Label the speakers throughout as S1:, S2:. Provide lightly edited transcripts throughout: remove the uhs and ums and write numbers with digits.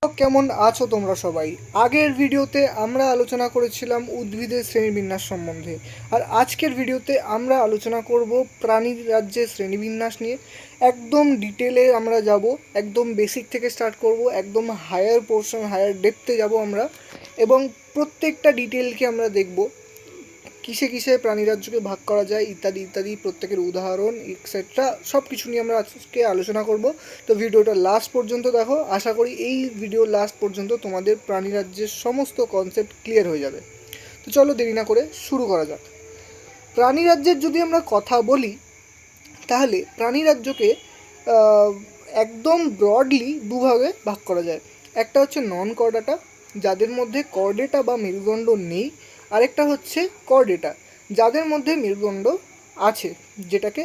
S1: তো কেমন আছো তোমরা সবাই? আগের ভিডিওতে আমরা আলোচনা করেছিলাম উদ্ভিদের শ্রেণীবিন্যাস সম্বন্ধে, আর আজকের ভিডিওতে আমরা আলোচনা করব প্রাণী রাজ্যের শ্রেণীবিন্যাস নিয়ে। একদম ডিটেলে আমরা যাব, একদম বেসিক থেকে স্টার্ট করব, একদম হায়ার পোর্শন, হায়ার ডেপথে যাব আমরা, এবং প্রত্যেকটা ডিটেলকে আমরা দেখব। কিসে কিসে প্রাণীরাজ্যকে ভাগ করা যায় ইত্যাদি ইত্যাদি, প্রত্যেকের উদাহরণ এক্সেট্রা সব কিছু নিয়ে আমরা আজকে আলোচনা করব। তো ভিডিওটা লাস্ট পর্যন্ত দেখো, আশা করি এই ভিডিও লাস্ট পর্যন্ত তোমাদের প্রাণীরাজ্যের সমস্ত কনসেপ্ট ক্লিয়ার হয়ে যাবে। তো চলো দেরি না করে শুরু করা যাক। প্রাণীরাজ্যের যদি আমরা কথা বলি, তাহলে প্রাণীরাজ্যকে একদম ব্রডলি দুভাগে ভাগ করা যায়। একটা হচ্ছে নন কর্ডেটা, যাদের মধ্যে কর্ডেটা বা মেরুদণ্ড নেই। আরেকটা হচ্ছে কর্ডেটা, যাদের মধ্যে মেরুদণ্ড আছে, যেটাকে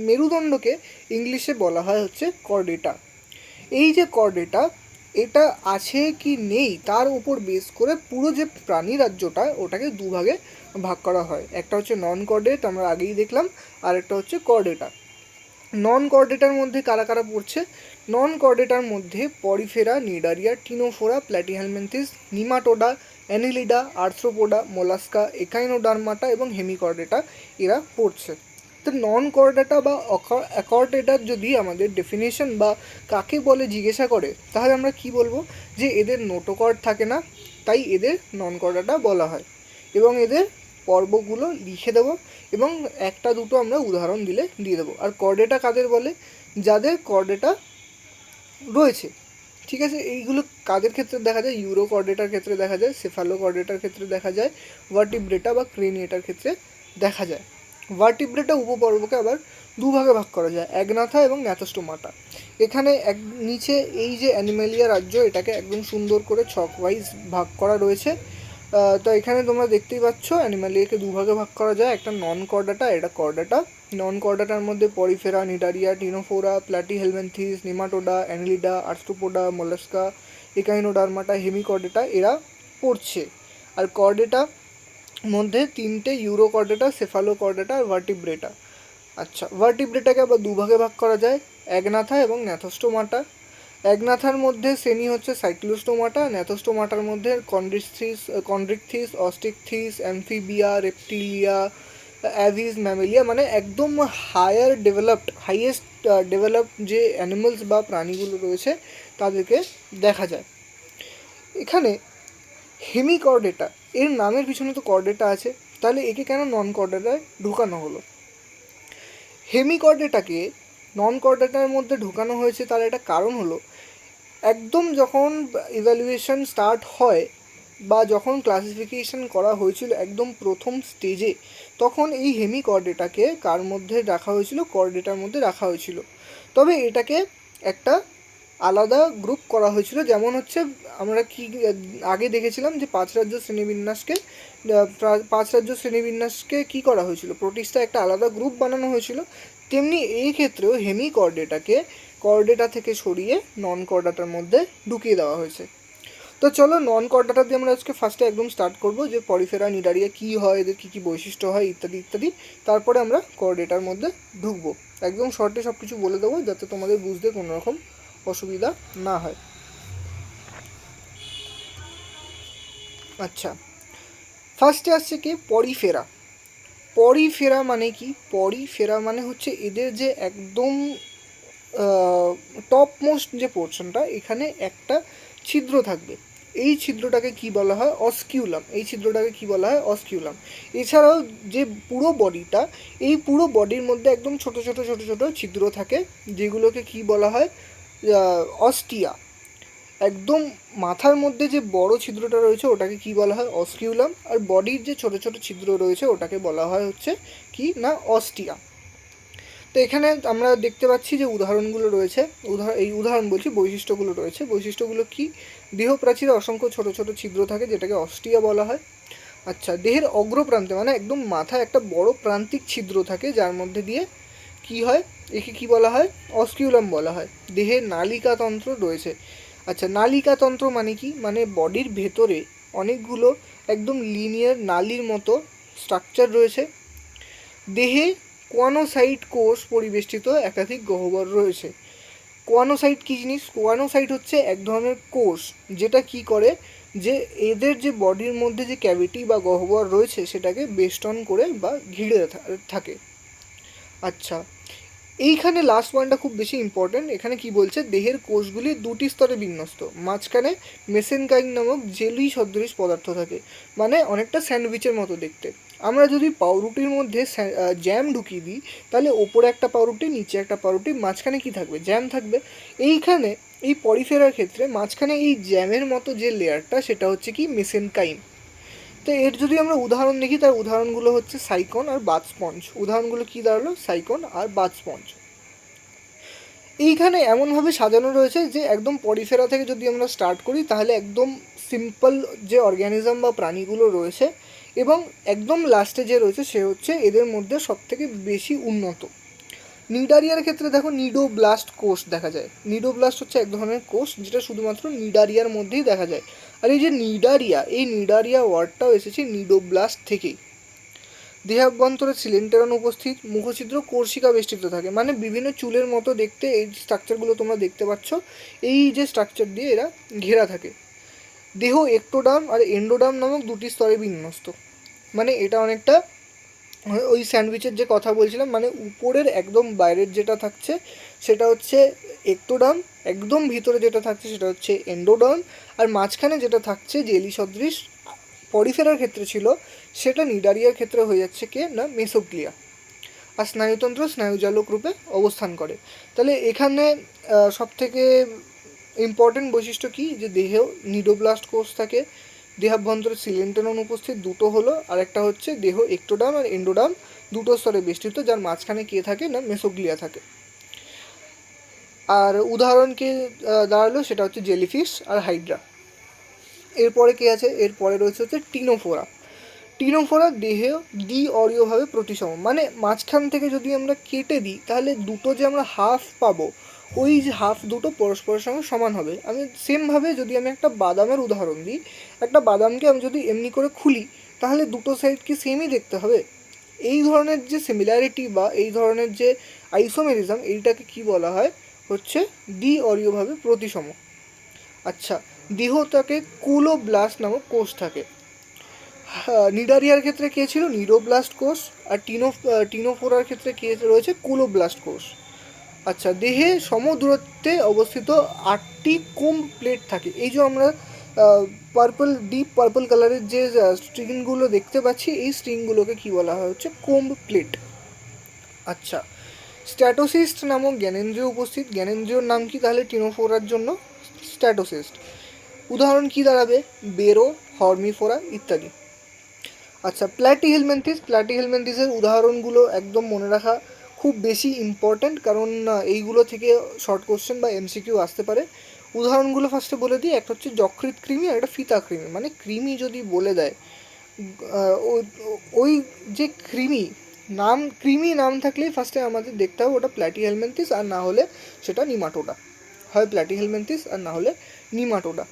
S1: মেরুদণ্ডকে ইংলিশে বলা হয় হচ্ছে কর্ডেটা। এই যে কর্ডেটা, এটা আছে কি নেই তার উপর বেস করে পুরো যে প্রাণী রাজ্যটা ওটাকে দুভাগে ভাগ করা হয়। একটা হচ্ছে নন কর্ডেট, আমরা আগেই দেখলাম, আর একটা হচ্ছে কর্ডেটা। নন কর্ডেটার মধ্যে কারা কারা পড়ছে? নন কর্ডেটার মধ্যে Porifera, Cnidaria, Ctenophora, Platyhelminthes, Nematoda, Annelida, Arthropoda, Mollusca, Echinodermata এবং হেমিকর্ডেটা এরা পড়ছে। তো নন কর্ডেটা বা অ্যাকর্ডেটার যদি আমাদের ডেফিনেশন বা কাকে বলে জিজ্ঞাসা করে, তাহলে আমরা কি বলবো? যে এদের নোটোকর্ড থাকে না, তাই এদের নন কর্ডেটা বলা হয়। এবং এদের পর্বগুলো লিখে দেবো, এবং একটা দুটো আমরা উদাহরণ দিলে দিয়ে দেবো। আর কর্ডেটা কাদের বলে? যাদের কর্ডেটা রয়েছে। ঠিক আছে, এইগুলো কাদের ক্ষেত্রে দেখা যায়? ইউরো কর্ডেটার ক্ষেত্রে দেখা যায়, সেফালো কর্ডেটার ক্ষেত্রে দেখা যায়, ভার্টিব্রেটা বা ক্রেনিয়েটার ক্ষেত্রে দেখা যায়। ভার্টিব্রেটা উপপর্বকে আবার দুভাগে ভাগ করা যায়, অ্যাগনাথা এবং ন্যাথোস্টোমাটা। এখানে নিচে এই যে অ্যানিমেলিয়া রাজ্য, এটাকে একদম সুন্দর করে ছক ওয়াইজ ভাগ করা রয়েছে। তো এখানে তোমরা দেখতেই পাচ্ছ অ্যানিমালিয়াকে দুভাগে ভাগ করা যায়, একটা নন কর্ডাটা, এটা কর্ডাটা। নন কর্ডাটার মধ্যে Porifera, Cnidaria, Ctenophora, Platyhelminthes, Nematoda, Annelida, Arthropoda, Mollusca, Echinodermata, Hemichordata এরা পড়ছে। আর কর্ডেটা মধ্যে তিনটে ইউরো কর্ডেটা, সেফালো কর্ডেটা আর ভার্টিব্রেটা। আচ্ছা, ভার্টিব্রেটাকে আবার দুভাগে ভাগ করা যায়, অ্যাগনাথা এবং ন্যাথোস্টোমাটা। অ্যাগনাথার মধ্যে শ্রেণী হচ্ছে সাইক্লোস্টোমাটা, ন্যাথোস্টোমাটার মধ্যে Chondrichthyes, Osteichthyes, Amphibia, Reptilia, Aves, Mammalia, মানে একদম হাইয়েস্ট ডেভেলপড যে অ্যানিমালস বা প্রাণীগুলো রয়েছে তাদেরকে দেখা যায়। এখানে হেমিকর্ডেটা, এর নামের পিছনে তো কর্ডেটা আছে, তাহলে একে কেন নন কর্ডেটায় ঢুকানো হলো? হেমিকর্ডেটাকে নন কর্ডেটার মধ্যে ঢোকানো হয়েছে, তার একটা কারণ হলো, একদম যখন ইভ্যালুয়েশন স্টার্ট হয় বা যখন ক্লাসিফিকেশন করা হয়েছিল একদম প্রথম স্টেজে, তখন এই হেমিকর্ডেটাকে কার মধ্যে রাখা হয়েছিল? কর্ডেটার মধ্যে রাখা হয়েছিল। তবে এটাকে একটা আলাদা গ্রুপ করা হয়েছিল, যেমন হচ্ছে আমরা কি আগে দেখেছিলাম যে পাঁচ রাজ্য শ্রেণীবিন্যাসকে কি করা হয়েছিল? প্রোটিস্টা একটা আলাদা গ্রুপ বানানো হয়েছিল। তেমনি এই ক্ষেত্রেও হেমিকর্ডেটাকে কর্ডেটা থেকে সরিয়ে নন কর্ডাটার মধ্যে ঢুকিয়ে দেওয়া হয়েছে। তো চলো নন কর্ডাটা দিয়ে আমরা আজকে ফার্স্টে একদম স্টার্ট করব, যে পরিফেরা, নিডারিয়া কী হয়, এদের কী কী বৈশিষ্ট্য হয় ইত্যাদি ইত্যাদি। তারপরে আমরা কর্ডেটার মধ্যে ঢুকবো। একদম শর্টে সব কিছু বলে দেবো, যাতে তোমাদের বুঝতে কোনো রকম অসুবিধা না হয়। আচ্ছা, ফার্স্টে আসছে কি? পরিফেরা। পরিফেরা মানে কি? পরিফেরা মানে হচ্ছে এদের যে একদম টপ মোস্ট যে পোর্শনটা, এখানে একটা ছিদ্র থাকবে। এই ছিদ্রটাকে কি বলা হয়? অস্কিউলাম। এই ছিদ্রটাকে কি বলা হয়? অস্কিউলাম। এছাড়াও যে পুরো বডিটা, এই পুরো বডির মধ্যে একদম ছোট ছোট ছোট ছোট ছিদ্র থাকে, যেগুলোকে কি বলা হয়? অস্টিয়া। একদম মাথার মধ্যে যে বড় ছিদ্রটা রয়েছে ওটাকে কি বলা হয়? অস্কিউলাম। আর বডির যে ছোট ছোট ছিদ্র রয়েছে ওটাকে বলা হয় হচ্ছে কি না? অস্টিয়া। তো এখানে আমরা দেখতে পাচ্ছি যে উদাহরণগুলো রয়েছে, উদাহরণ বলছি, বৈশিষ্ট্যগুলো রয়েছে। বৈশিষ্ট্যগুলো কি? দেহ প্রাচীরে অসংখ্য ছোট ছোট ছিদ্র থাকে, যেটাকে অস্টিয়া বলা হয়। আচ্ছা, দেহের অগ্রপ্রান্তে মানে একদম মাথায় একটা বড় প্রান্তিক ছিদ্র থাকে, যার মধ্যে দিয়ে কি হয়? একে কি বলা হয়? অস্কিউলাম বলা হয়। দেহে নালিকাতন্ত্র রয়েছে। আচ্ছা, নালিকাতন্ত্র মানে কি? মানে বডির ভেতরে অনেকগুলো একদম লিনিয়ার নালির মতো স্ট্রাকচার রয়েছে। দেহে কোয়ানোসাইট কোষ পরিবেষ্টিত একাধিক গহ্বর রয়েছে। কোয়ানোসাইট কী জিনিস? কোয়ানোসাইট হচ্ছে এক ধরনের কোষ, যেটা কি করে যে এদের যে বডির মধ্যে যে ক্যাভিটি বা গহ্বর রয়েছে সেটাকে বেষ্টন করে বা ঘিরে থাকে। আচ্ছা, এইখানে লাস্ট পয়েন্টটা খুব বেশি ইম্পর্টেন্ট। এখানে কি বলছে, দেহের কোষগুলি দুটি স্তরে বিন্যস্ত, মাঝখানে মেসেনকাইম নামক জেলি সদৃশ পদার্থ থাকে, মানে অনেকটা স্যান্ডউইচের মতো দেখতে। আমরা যদি পাউরুটির মধ্যে জ্যাম ঢুকিয়ে দিই, তাহলে ওপরে একটা পাউরুটি, নিচে একটা পাউরুটি, মাঝখানে কি থাকবে? জ্যাম থাকবে। এইখানে এই পরিফেরার ক্ষেত্রে মাঝখানে এই জ্যামের মতো যে লেয়ারটা, সেটা হচ্ছে কি মেসেনকাইম। তো এর যদি আমরা উদাহরণ দেখি, তার উদাহরণগুলো হচ্ছে সাইকন আর বাথ স্পঞ্জ। উদাহরণগুলো কী দাঁড়ালো? সাইকন আর বাথ স্পঞ্জ। এইখানে এমনভাবে সাজানো রয়েছে যে একদম পরিফেরা থেকে যদি আমরা স্টার্ট করি, তাহলে একদম সিম্পল যে অর্গ্যানিজম বা প্রাণীগুলো রয়েছে, এবং একদম লাস্টে যে রয়েছে সে হচ্ছে এদের মধ্যে সবথেকে বেশি উন্নত। নিডারিয়ার ক্ষেত্রে দেখো নিডোব্লাস্ট কোষ দেখা যায়। নিডোব্লাস্ট হচ্ছে এক ধরনের কোষ যেটা শুধুমাত্র নিডারিয়ার মধ্যেই দেখা যায়। আর এই যে নিডারিয়া, এই নিডারিয়া ওয়ার্ডটাও এসেছে নিডোব্লাস্ট থেকেই। দেহাভ্যন্তরে সিলেন্টেরন উপস্থিত, মুখছিদ্র কোর্সিকা বেষ্টিত থাকে, মানে বিভিন্ন চুলের মতো দেখতে এই স্ট্রাকচারগুলো তোমরা দেখতে পাচ্ছ, এই যে স্ট্রাকচার দিয়ে এরা ঘেরা থাকে। দেহ একটোডার্ম আর এন্ডোডার্ম নামক দুটি স্তরে বিন্যস্ত, মানে এটা অনেকটা ওই স্যান্ডউইচের যে কথা বলছিলাম, মানে উপরের একদম বাইরের যেটা থাকছে সেটা হচ্ছে একটোডার্ম, একদম ভিতরে যেটা থাকছে সেটা হচ্ছে এন্ডোডার্ম, আর মাঝখানে যেটা থাকছে জেলি সদৃশ পরিফেরার ক্ষেত্রে ছিল, সেটা নিডারিয়ার ক্ষেত্রে হয়ে যাচ্ছে কে না মেসোগ্লিয়া। আর স্নায়ুতন্ত্র স্নায়ুজালক রূপে অবস্থান করে। তাহলে এখানে সবথেকে ইম্পর্টেন্ট বৈশিষ্ট্য কী, যে দেহে নিডোব্লাস্ট কোষ থাকে, দেহাভ্যন্তরে সিলেন্টেরন উপস্থিত দুটো হলো, আর একটা হচ্ছে দেহ একটোডার্ম আর এন্ডোডার্ম দুটো স্তরে বেষ্টিত, যার মাঝখানে কে থাকে না মেসোগ্লিয়া থাকে। আর উদাহরণ কে দাঁড়ালো, সেটা হচ্ছে জেলিফিশ আর হাইড্রা। এরপরে কে আছে? এরপরে রয়েছে হচ্ছে টিনোফোরা। টিনোফোরা দেহে দ্বি-অরীয়ভাবে প্রতিসম, মানে মাঝখান থেকে যদি আমরা কেটে দিই তাহলে দুটো যে আমরা হাফ পাবো, ওই যে হাফ দুটো পরস্পরের সঙ্গে সমান হবে। আমি সেমভাবে যদি আমি একটা বাদামের উদাহরণ দিই, একটা বাদামকে আমি যদি এমনি করে খুলি, তাহলে দুটো সাইড কি সেমই দেখতে হবে? এই ধরনের যে সিমিলারিটি বা এই ধরনের যে আইসোমেরিজম, এইটাকে কি বলা হয়? হচ্ছে দ্বি-অরীয়ভাবে প্রতিসম। আচ্ছা, দেহটাকে কুলোব্লাস্ট নামক কোষ থাকে। নিডারিয়ার ক্ষেত্রে কে ছিল? নিডোব্লাস্ট কোষ। আর টিনোফোরার ক্ষেত্রে কে রয়েছে? কুলোব্লাস্ট কোষ। আচ্ছা, দেহে সমদূরত্বে অবস্থিত 8টি কোম্ব প্লেট থাকে। এই যে আমরা ডিপ পার্পল কালারের যে স্ট্রিংগুলো দেখতে পাচ্ছি, এই স্ট্রিংগুলোকে কি বলা হয়? হচ্ছে কোম্ব প্লেট। আচ্ছা, স্ট্যাটোসিস্ট নামক জ্ঞানেন্দ্রিয় উপস্থিত। জ্ঞানেন্দ্রিয়র নাম কি তাহলে টিনোফোরার জন্য? স্ট্যাটোসিস্ট। উদাহরণ কি দাঁড়াবে? বেরো, হর্মিফোরা ইত্যাদি। আচ্ছা, প্ল্যাটিহেলমিনথিস। প্ল্যাটিহেলমিনথিসের উদাহরণগুলো একদম মনে রাখা খুব বেশি ইম্পর্ট্যান্ট, কারণ এইগুলো থেকে শর্ট কোশ্চেন বা এমসিকিউ আসতে পারে। উদাহরণগুলো ফার্স্টে বলে দিই। একটা হচ্ছে যকৃৎ কৃমি আর একটা ফিতা কৃমি। মানে কৃমি যদি বলে দেয়, ওই যে কৃমি নাম থাকলেই ফার্স্টে আমাদের দেখতে হবে ওটা প্ল্যাটিহেলমিনথিস, আর না হলে সেটা নিমাটোডা। হয় প্ল্যাটিহেলমিনথিস আর না হলে নিমাটোডা।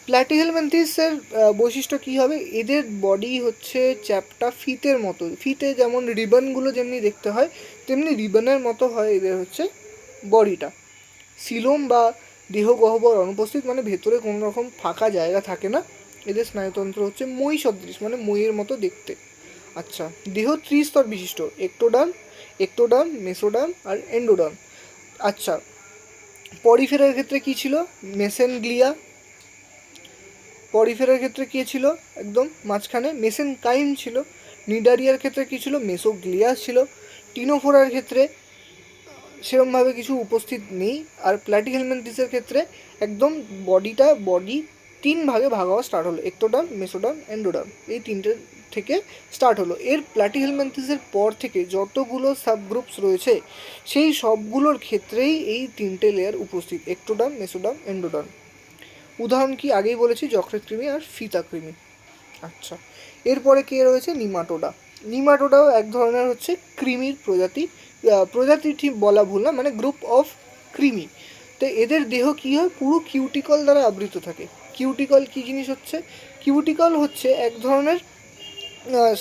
S1: প্ল্যাটিহেলমিনথিসের বৈশিষ্ট্য কী হবে? এদের বডি হচ্ছে চ্যাপ্টা ফিতের মতো। ফিতে যেমন রিবনগুলো যেমনি দেখতে হয়, তেমনি রিবনের মতো হয় এদের হচ্ছে বডিটা। সিলোম বা দেহ গহ্বর অনুপস্থিত, মানে ভেতরে কোনো রকম ফাঁকা জায়গা থাকে না। এদের স্নায়ুতন্ত্র হচ্ছে মই সদৃশ, মানে মইয়ের মতো দেখতে। আচ্ছা, দেহ ত্রিস্তর বিশিষ্ট। একটোডার্ম, মেসোডার্ম আর এন্ডোডার্ম। আচ্ছা, পরিফেরার ক্ষেত্রে কী ছিল? মেসেনগ্লিয়া। পরিফেরার ক্ষেত্রে কী ছিল? একদম মাঝখানে মেসেনকাইম ছিল। নিডারিয়ার ক্ষেত্রে কী ছিল? মেসোগ্লিয়া ছিল। টিনোফোরার ক্ষেত্রে সেরমভাবে কিছু উপস্থিত নেই। আর প্ল্যাটিহেলমিনথিসের ক্ষেত্রে একদম বডি 3 ভাগে ভাগ হওয়া স্টার্ট হলো। একটোডার্ম, মেসোডার্ম, এন্ডোডার্ম, এই তিনটে থেকে স্টার্ট হলো। এর প্ল্যাটিহেলমিনথিসের পর থেকে যতগুলো সাবগ্রুপস রয়েছে, সেই সবগুলোর ক্ষেত্রেই এই তিনটে লেয়ার উপস্থিত: একটোডার্ম, মেসোডার্ম, এন্ডোডার্ম। উদাহরণ কি আগেই বলেছি, যকৃৎ কৃমি আর ফিতা কৃমি। আচ্ছা, এরপরে কে রয়েছে? নিমাটোডা। নিমাটোডাও এক ধরনের হচ্ছে কৃমির প্রজাতি ঠিক বলা ভুল না, মানে গ্রুপ অফ কৃমি। তো এদের দেহ কী হয়? পুরো কিউটিকল দ্বারা আবৃত থাকে। কিউটিকল কী জিনিস হচ্ছে? কিউটিকল হচ্ছে এক ধরনের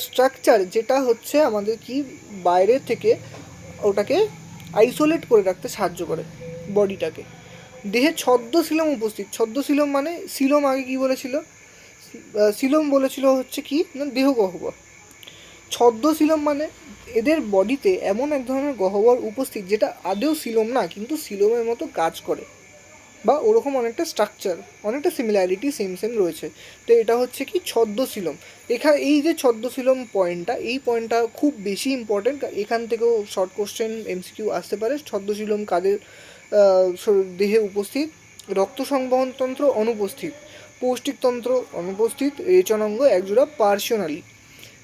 S1: স্ট্রাকচার, যেটা হচ্ছে আমাদের কি বাইরে থেকে ওটাকে আইসোলেট করে রাখতে সাহায্য করে। বডিটাকে। দেহে ছদ্মশিলম উপস্থিত। ছদ্মশিলম মানে সিলম আগে কি বলেছিল, সিলম বলেছিল হচ্ছে কি না দেহ গহ্বর। ছদ্মশিলম মানে এদের বডিতে এমন এক ধরনের গহ্বর উপস্থিত যেটা আদেও সিলম না, কিন্তু সিলমের মতো কাজ করে, বা ওরকম অনেকটা স্ট্রাকচার, অনেকটা সিমিলারিটি সেম রয়েছে। তো এটা হচ্ছে কি ছদ্মশিলম। এখানে এই যে ছদ্মশিলম পয়েন্টটা, এই পয়েন্টটা খুব বেশি ইম্পর্টেন্ট। এখান থেকেও শর্ট কোশ্চেন এমসিকিউ আসতে পারে। ছদ্মশিলম কাদের দেহে উপস্থিত? রক্ত সংবহনতন্ত্র অনুপস্থিত, পৌষ্টিকতন্ত্র অনুপস্থিত, রেচনাঙ্গ একজোড়া পার্সোনালি।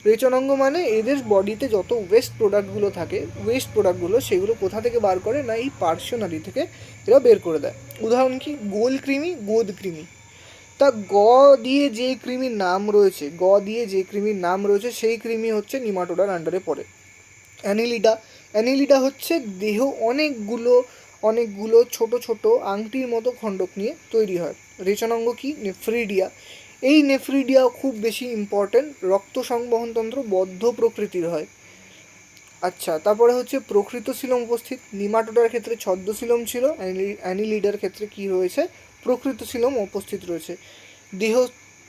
S1: রেচনাঙ্গ মানে এদের বডিতে যত ওয়েস্ট প্রোডাক্টগুলো থাকে, ওয়েস্ট প্রোডাক্টগুলো সেগুলো কোথা থেকে বার করে না এই পার্সোনালি থেকে এরা বের করে দেয়। উদাহরণ কি? গোল কৃমি, গোদ কৃমি। তা দিয়ে যে কৃমির নাম রয়েছে, দিয়ে যে কৃমির নাম রয়েছে সেই কৃমি হচ্ছে নিমাটোডার আন্ডারে পড়ে। অ্যানিলিডা। অ্যানিলিডা হচ্ছে দেহ অনেকগুলো ছোট ছোট আংটির মতো খণ্ডক নিয়ে তৈরি হয়। রেচনাঙ্গ কি? নেফ্রিডিয়া। এই নেফ্রিডিয়া খুব বেশি ইম্পর্টেন্ট, রক্ত সংবহনতন্ত্র বদ্ধ প্রকৃতির হয়। আচ্ছা, তারপরে হচ্ছে প্রকৃত সিলম উপস্থিত। নিমাটোডার ক্ষেত্রে ছদ্মশিলম ছিল, অ্যানিলিডার ক্ষেত্রে কি রয়েছে? প্রকৃত সিলম উপস্থিত রয়েছে। দেহ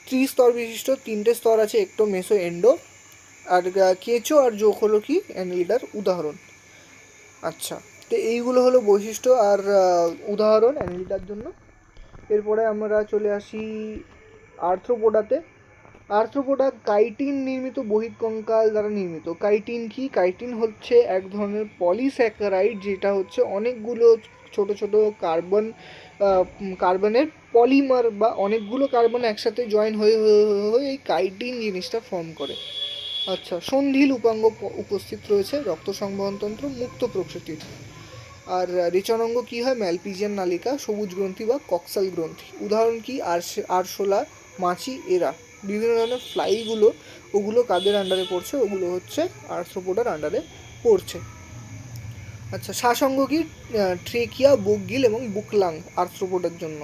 S1: ত্রিস্তর বিশিষ্ট, 3টে স্তর আছে, একটো, মেসো, এন্ডো। আর কেঁচো আর জোক হলো কি অ্যানিলিডার উদাহরণ। আচ্ছা, তো এইগুলো হলো বৈশিষ্ট্য আর উদাহরণ অ্যানিলিডার জন্য। এরপরে আমরা চলে আসি আর্থ্রোপোডাতে। আর্থ্রোপোডা কাইটিন নির্মিত বহিঃকঙ্কাল দ্বারা নির্মিত। কাইটিন কি? কাইটিন হচ্ছে এক ধরনের পলিস্যাকারাইড, যেটা হচ্ছে অনেকগুলো ছোট ছোট কার্বনের পলিমার, বা অনেকগুলো কার্বন একসাথে জয়েন হয়ে এই কাইটিন জিনিসটা ফর্ম করে। আচ্ছা, সন্ধিল উপাঙ্গ উপস্থিত রয়েছে, রক্ত সংবহনতন্ত্র মুক্ত প্রকৃতির। আর রেচনাঙ্গ কি হয়? ম্যালপিজিয়ান নালিকা, সবুজ গ্রন্থি বা কক্সাল গ্রন্থি। উদাহরণ কি? আরশোলা, মাছি, এরা। বিভিন্ন ধরনের ফ্লাইগুলো, ওগুলো কাদের আন্ডারে পড়ছে? ওগুলো হচ্ছে আর্থ্রোপোডার আন্ডারে পড়ছে। আচ্ছা, শ্বাসঙ্গ কি? ট্রেকিয়া, বুকগিল এবং বুকলাং আর্থ্রোপোডার জন্য।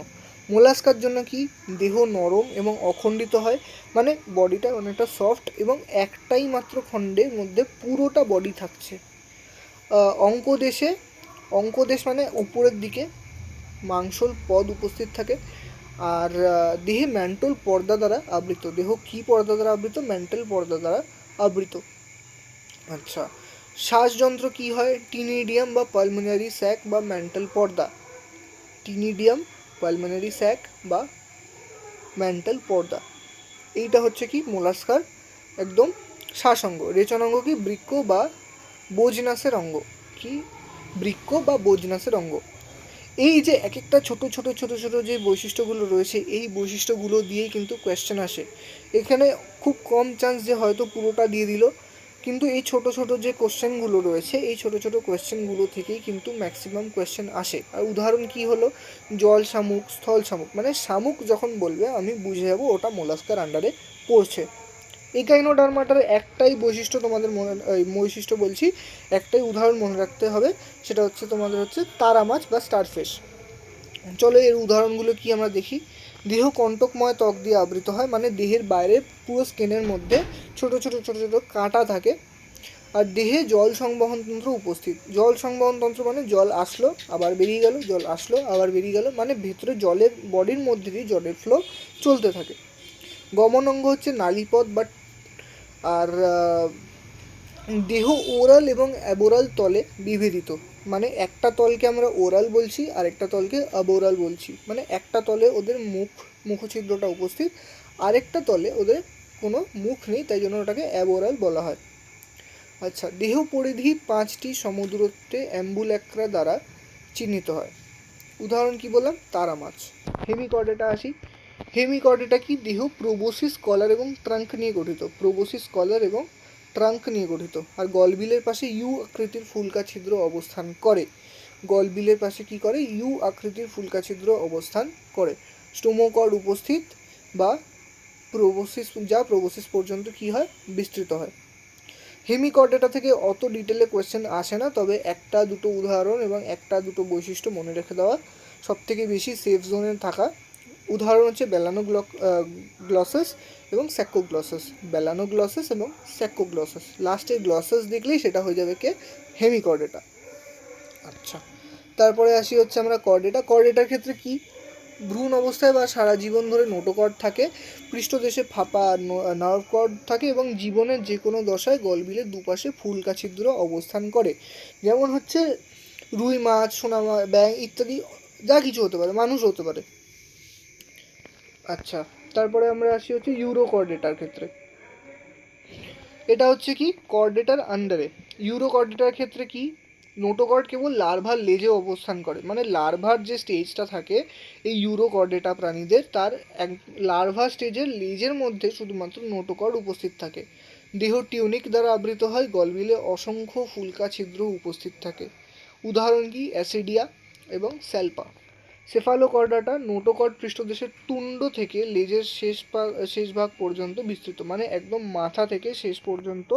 S1: মোলাস্কার জন্য কি? দেহ নরম এবং অখণ্ডিত হয়, মানে বডিটা অনেকটা সফট এবং একটাই মাত্র খণ্ডের মধ্যে পুরোটা বডি থাকছে। অঙ্কদেশ মানে উপরের দিকে মাংসল পদ উপস্থিত থাকে। আর দেহে ম্যান্টল পর্দা দ্বারা আবৃত। দেহ কি পর্দা দ্বারা আবৃত? ম্যান্টল পর্দা দ্বারা আবৃত। আচ্ছা, শ্বাসযন্ত্র কি হয়? টিনিডিয়াম বা পালমোনারি স্যাক বা ম্যান্টল পর্দা। টিনিডিয়াম, পালমোনারি স্যাক বা ম্যান্টল পর্দা। এইটা হচ্ছে কি মোলাস্কার একদম শ্বাসঙ্গ। রেচনাঙ্গ কি? বৃক্ক বা বোজনাসের অঙ্গ। কি? বৃক্ক বা বোজনাসের অঙ্গ। এই যে এক একটা ছোট ছোট ছোট ছোট যে বৈশিষ্ট্যগুলো রয়েছে, এই বৈশিষ্ট্যগুলো দিয়েই কিন্তু কোয়েশ্চেন আসে। এখানে খুব কম চান্স যে হয়তো পুরোটা দিয়ে দিল, কিন্তু এই ছোট ছোট যে কোয়েশ্চেনগুলো রয়েছে, এই ছোট ছোট কোয়েশ্চেনগুলো থেকেই কিন্তু ম্যাক্সিমাম কোয়েশ্চেন আসে। আর উদাহরণ কি হলো? জল শামুক, স্থল শামুক। মানে শামুক যখন বলবে আমি বুঝে যাবো ওটা মোলাস্কার আন্ডারে পড়ছে। একাইনোডার্মাটার একটাই বৈশিষ্ট্য তোমাদের বৈশিষ্ট্য বলছি, একটাই উদাহরণ মনে রাখতে হবে, সেটা হচ্ছে তোমাদের হচ্ছে তারা মাছ বা স্টারফিশ। চলো এর উদাহরণগুলো কি আমরা দেখি। দেহ কণ্টকময় ত্বক দিয়ে আবৃত হয়, মানে দেহের বাইরে পুরো স্কিনের মধ্যে ছোট ছোট ছোট ছোট কাঁটা থাকে। আর দেহে জল সংবহনতন্ত্র উপস্থিত। জল সংবহনতন্ত্র মানে জল আসলো আবার বেরিয়ে গেল, জল আসলো আবার বেরিয়ে গেল, মানে ভেতরে জলের বডির মধ্যে দিয়ে জলের ফ্লো চলতে থাকে। গমন অঙ্গ হচ্ছে নালীপথ বা। আর দেহ ওরাল এবং অ্যাবোরাল তলে বিভেদিত, মানে একটা তলকে আমরা ওরাল বলছি আর একটা তলকে অ্যাবোরাল বলছি। মানে একটা তলে ওদের মুখছিদ্রটা উপস্থিত, আরেকটা তলে ওদের কোনো মুখ নেই, তাই জন্য ওটাকে অ্যাবোরাল বলা হয়। আচ্ছা, দেহ পরিধি 5টি সমদূরত্বে অ্যাম্বুল্যাক্রা দ্বারা চিহ্নিত হয়। উদাহরণ কি বললাম? তারা মাছ। হেমিকর্ডেটা আসি। হেমিকর্ডেটা কি? দেহ প্রোবোসিস, কলার এবং ট্রাঙ্ক নিয়ে গঠিত। প্রোবোসিস, কলার এবং ট্রাঙ্ক নিয়ে গঠিত। আর গলবিলের পাশে ইউ আকৃতির ফুলকা ছিদ্র অবস্থান করে। গলবিলের পাশে কি করে? ইউ আকৃতির ফুলকা ছিদ্র অবস্থান করে। স্টোমোকর্ড উপস্থিত বা প্রোবোসিস, যা প্রোবোসিস পর্যন্ত কি হয়? বিস্তৃত হয়। হেমিকর্ডেটা থেকে অত ডিটেলে কোয়েশ্চেন আসে না, তবে একটা দুটো উদাহরণ এবং একটা দুটো বৈশিষ্ট্য মনে রেখে দেওয়া সবথেকে বেশি সেফ জোনে থাকা। উদাহরণ হচ্ছে গ্লসেস এবং স্যাক্কোগ্লসেস। গ্লসেস এবং স্যাক্কোগ্লসেস, লাস্টে গ্লসেস দেখলেই সেটা হয়ে যাবে কে? হেমিকর্ডেটা। আচ্ছা, তারপরে আসি হচ্ছে আমরা কর্ডেটা। কর্ডেটার ক্ষেত্রে কি, ভ্রূণ অবস্থায় বা সারা জীবন ধরে নোটোকর্ড থাকে, পৃষ্ঠদেশে ফাঁপা নার্ভ কর্ড থাকে এবং জীবনের যে কোনো দশায় গলবিলের দুপাশে ফুলকা ছিদ্র অবস্থান করে। যেমন হচ্ছে রুই মাছ, সোনা মাছ, ব্যাঙ ইত্যাদি, যা কিছু হতে পারে, মানুষ হতে পারে। আচ্ছা, তারপরে আমরা আসি হচ্ছে ইউরোকর্ডেটার ক্ষেত্রে। এটা হচ্ছে কি কর্ডেটার আন্ডারে। ইউরোকর্ডেটার ক্ষেত্রে কি, নোটোকর্ড কেবল লার্ভার লেজে অবস্থান করে, মানে লার্ভার যে স্টেজটা থাকে এই ইউরোকর্ডেটা প্রাণীদের, তার এক লার্ভা স্টেজের লেজের মধ্যে শুধুমাত্র নোটোকর্ড উপস্থিত থাকে। দেহ টিউনিক দ্বারা আবৃত হয়, গলবিলে অসংখ্য ফুলকা ছিদ্র উপস্থিত থাকে। উদাহরণ কি, অ্যাসিডিয়া এবং স্যালপা। সেফালোকর্ডাটা নোটোকর্ড পৃষ্ঠদেশের তুণ্ড থেকে লেজের শেষ ভাগ পর্যন্ত বিস্তৃত, মানে একদম মাথা থেকে শেষ পর্যন্ত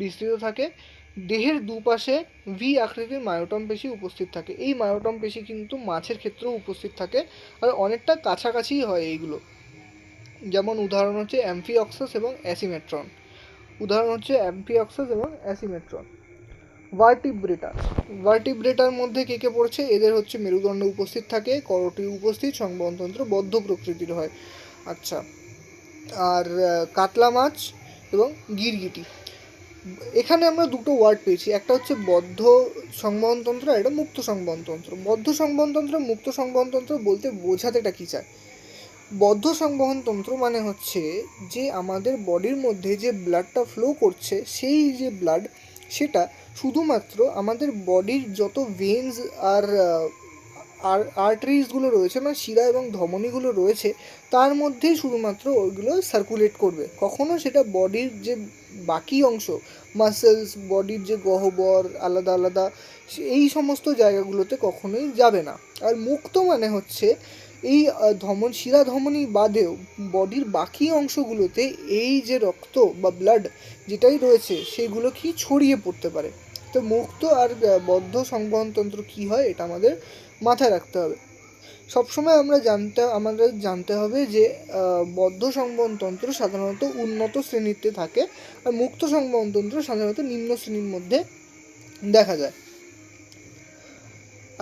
S1: বিস্তৃত থাকে। দেহের দুপাশে ভি আকৃতির মায়োটম পেশি উপস্থিত থাকে। এই মায়োটম পেশি কিন্তু মাছের ক্ষেত্রেও উপস্থিত থাকে, আর অনেকটা কাছাকাছিই হয় এইগুলো। যেমন উদাহরণ হচ্ছে অ্যাম্ফিঅক্সাস এবং অ্যাসিমেট্রন। ভার্টিব্রেটার মধ্যে কে কে পড়ছে, এদের হচ্ছে মেরুদণ্ড উপস্থিত থাকে, করটি উপস্থিত, সংবহনতন্ত্র বদ্ধ প্রকৃতির হয়। আচ্ছা, আর কাতলা মাছ এবং গিরগিটি, এখানে আমরা দুটো ওয়ার্ড পেয়েছি, একটা হচ্ছে বদ্ধ সংবহনতন্ত্র আর একটা মুক্ত সংবহনতন্ত্র। বদ্ধ সংবহনতন্ত্র, মুক্ত সংবহনতন্ত্র বলতে বোঝাতে এটা কী চায়? বদ্ধ সংবহনতন্ত্র মানে হচ্ছে যে আমাদের বডির মধ্যে যে ব্লাডটা ফ্লো করছে, সেই যে ব্লাড, সেটা শুধুমাত্র আমাদের বডির যত ভেন্স আর আর্টারিজগুলো রয়েছে, মানে শিরা এবং ধমনীগুলো রয়েছে, তার মধ্যেই শুধুমাত্র ওইগুলো সার্কুলেট করবে। কখনো সেটা বডির যে বাকি অংশ, মাসেলস, বডির যে গহ্বর আলাদা আলাদা, এই সমস্ত জায়গাগুলোতে কখনোই যাবে না। আর মুক্ত মানে হচ্ছে এই শিরা ধমনী বাদেও বডির বাকি অংশগুলোতে এই যে রক্ত বা ব্লাড যেটাই রয়েছে সেগুলো কি ছড়িয়ে পড়তে পারে। তো মুক্ত আর বদ্ধ সংবহনতন্ত্র কী হয়, এটা আমাদের মাথায় রাখতে হবে। সবসময় আমাদের জানতে হবে যে বদ্ধ সংবহনতন্ত্র সাধারণত উন্নত শ্রেণীতে থাকে, আর মুক্ত সংবহনতন্ত্র সাধারণত নিম্ন শ্রেণীর মধ্যে দেখা যায়।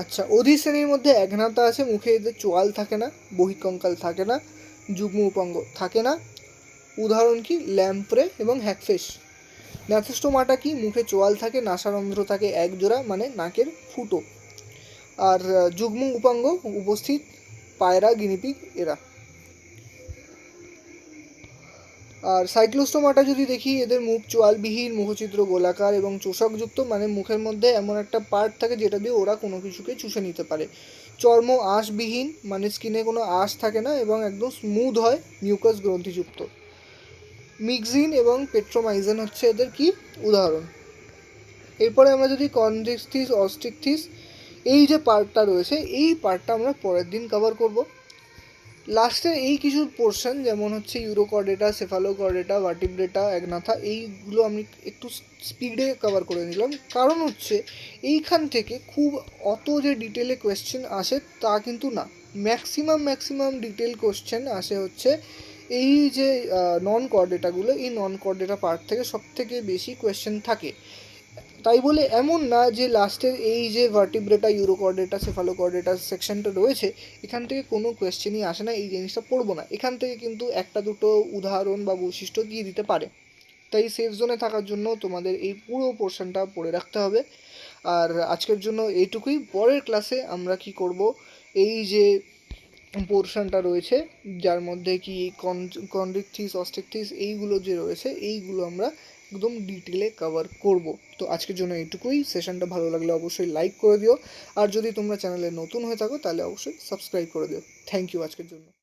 S1: আচ্ছা, অধীর শ্রেণীর মধ্যে একনাতা আছে, মুখে এদের চোয়াল থাকে না, বহিঃকঙ্কাল থাকে না, যুগ্ম উপাঙ্গ থাকে না। উদাহরণ কি, ল্যাম্প্রে এবং হ্যাগফিশ। ন্যাথোস্টোমাটা কি, মুখে চোয়াল থাকে, নাসারন্ধ্র থাকে এক জোড়া, মানে নাকের ফুটো, আর যুগ্ম উপাঙ্গ উপস্থিত, পায়রা, গিনিপিগ এরা। আর সাইক্লোস্টোমাটা যদি দেখি, এদের মুখ চোয়ালবিহীন, মুখচিত্র গোলাকার এবং চোষকযুক্ত, মানে মুখের মধ্যে এমন একটা পার্ট থাকে যেটা দিয়ে ওরা কোনো কিছুকে চুষে নিতে পারে। চর্ম আঁশবিহীন, মানে স্কিনে কোনো আঁশ থাকে না এবং একদম স্মুথ হয়, মিউকাস গ্রন্থিযুক্ত। মিক্সিন এবং পেট্রোমাইজেন হচ্ছে এদের কি উদাহরণ। এরপরে আমরা যদি কনড্রিকথিস, অস্ট্রিকথিস, এই যে পার্টটা রয়েছে, এই পার্টটা আমরা পরের দিন কভার করব। লাস্টে এই কিছু পোর্শন, যেমন হচ্ছে ইউরোকর্ডেটা, সেফালোকর্ডেটা, ভার্টিব্রেটা, একনাথা, এইগুলো আমি একটু স্পিডে কভার করে নিলাম, কারণ হচ্ছে এইখান থেকে খুব অত যে ডিটেলে কোয়েশ্চেন আসে তা কিন্তু না। ম্যাক্সিমাম ডিটেল কোয়েশ্চেন আসে হচ্ছে এই যে নন কর্ডেটাগুলো, এই নন কর্ডেটা পার্ট থেকে সবথেকে বেশি কোয়েশ্চেন থাকে। তাই বলে এমন না যে লাস্টের এই যে ভার্টিব্রেটা, ইউরোকর্ডেটা, সেফালোকর্ডেটা সেকশনটা রয়েছে, এখান থেকে কোনো কোয়েশ্চেনই আসে না, এই জিনিসটা পড়বো না। এখান থেকে কিন্তু একটা দুটো উদাহরণ বা বৈশিষ্ট্য দিয়ে দিতে পারে। তাই সেফ জোনে থাকার জন্য তোমাদের এই পুরো পোর্শনটা পড়ে রাখতে হবে। আর আজকের জন্য এইটুকুই। পরের ক্লাসে আমরা কি করব, এই যে পোর্শনটা রয়েছে যার মধ্যে কি কনড্রিকথিস, অস্ট্রিকথিস, এইগুলো যে রয়েছে, এইগুলো আমরা একদম ডিটেলে কভার করব। তো আজকের জন্য এইটুকুই। সেশনটা ভালো লাগলে অবশ্যই লাইক করে দিও, আর যদি তোমরা চ্যানেলে নতুন হয়ে থাকো তাহলে অবশ্যই সাবস্ক্রাইব করে দিও। থ্যাংক ইউ আজকের জন্য।